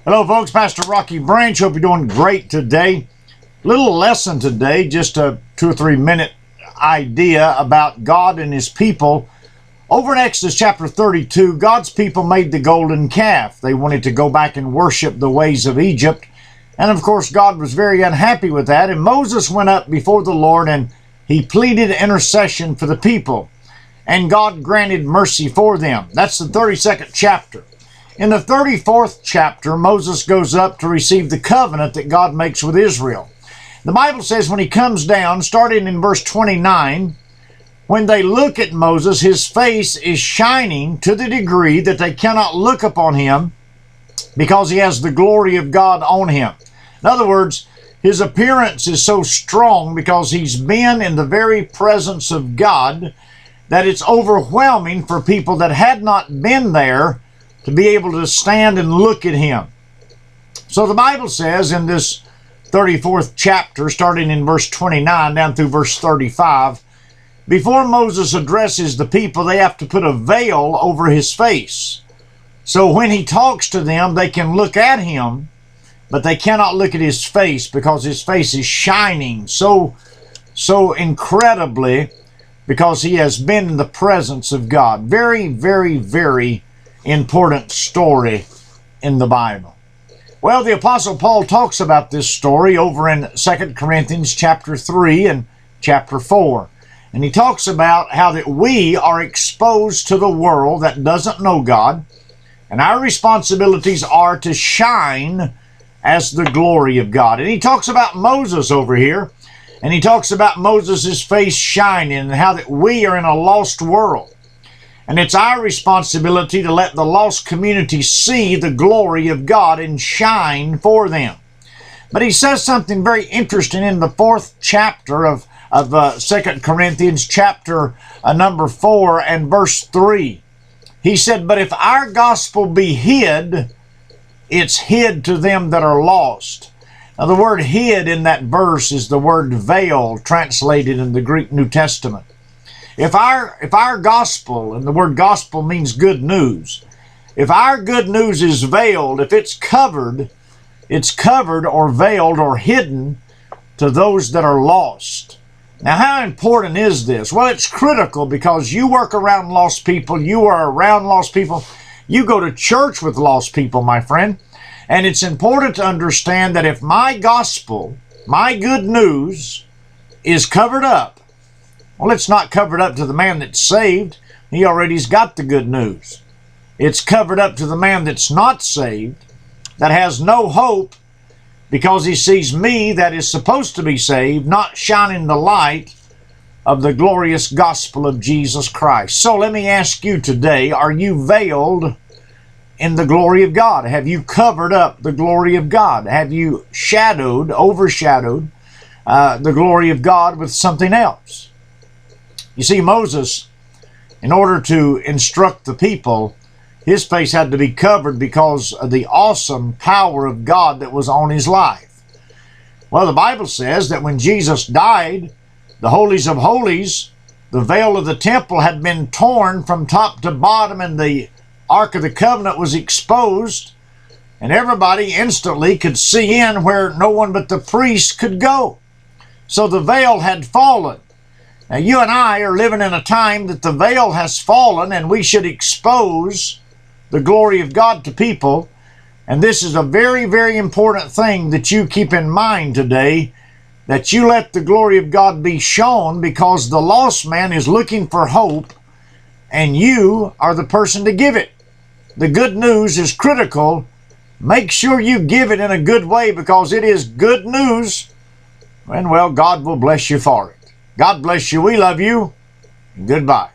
Hello folks, Pastor Rocky Branch. Hope you're doing great today. Little lesson today, just a 2 or 3 minute idea about God and his people. Over in Exodus chapter 32, God's people made the golden calf. They wanted to go back and worship the ways of Egypt. And of course, God was very unhappy with that. And Moses went up before the Lord and he pleaded intercession for the people. And God granted mercy for them. That's the 32nd chapter. In the 34th chapter, Moses goes up to receive the covenant that God makes with Israel. The Bible says when he comes down, starting in verse 29, when they look at Moses, his face is shining to the degree that they cannot look upon him because he has the glory of God on him. In other words, his appearance is so strong because he's been in the very presence of God that it's overwhelming for people that had not been there to be able to stand and look at him. So the Bible says in this 34th chapter, starting in verse 29 down through verse 35, before Moses addresses the people, they have to put a veil over his face. So when he talks to them, they can look at him, but they cannot look at his face because his face is shining so incredibly because he has been in the presence of God. Very, very, very important story in the Bible. Well, the Apostle Paul talks about this story over in 2 Corinthians chapter 3 and chapter 4. And he talks about how that we are exposed to the world that doesn't know God, and our responsibilities are to shine as the glory of God. And he talks about Moses over here, and he talks about Moses' face shining and how that we are in a lost world. And it's our responsibility to let the lost community see the glory of God and shine for them. But he says something very interesting in the 4th chapter of 2 Corinthians chapter number 4 and verse 3. He said, but if our gospel be hid, it's hid to them that are lost. Now the word hid in that verse is the word veil translated in the Greek New Testament. If our gospel, and the word gospel means good news, if our good news is veiled, if it's covered or veiled or hidden to those that are lost. Now, how important is this? Well, it's critical because you work around lost people, you are around lost people, you go to church with lost people, my friend, and it's important to understand that if my gospel, my good news, is covered up, well, it's not covered up to the man that's saved. He already's got the good news. It's covered up to the man that's not saved, that has no hope, because he sees me that is supposed to be saved, not shining the light of the glorious gospel of Jesus Christ. So let me ask you today, are you veiled in the glory of God? Have you covered up the glory of God? Have you overshadowed the glory of God with something else? You see, Moses, in order to instruct the people, his face had to be covered because of the awesome power of God that was on his life. Well, the Bible says that when Jesus died, the holies of holies, the veil of the temple had been torn from top to bottom, and the Ark of the Covenant was exposed, and everybody instantly could see in where no one but the priest could go. So the veil had fallen. Now, you and I are living in a time that the veil has fallen, and we should expose the glory of God to people. And this is a very, very important thing that you keep in mind today, that you let the glory of God be shown, because the lost man is looking for hope, and you are the person to give it. The good news is critical. Make sure you give it in a good way, because it is good news. And well, God will bless you for it. God bless you. We love you. Goodbye.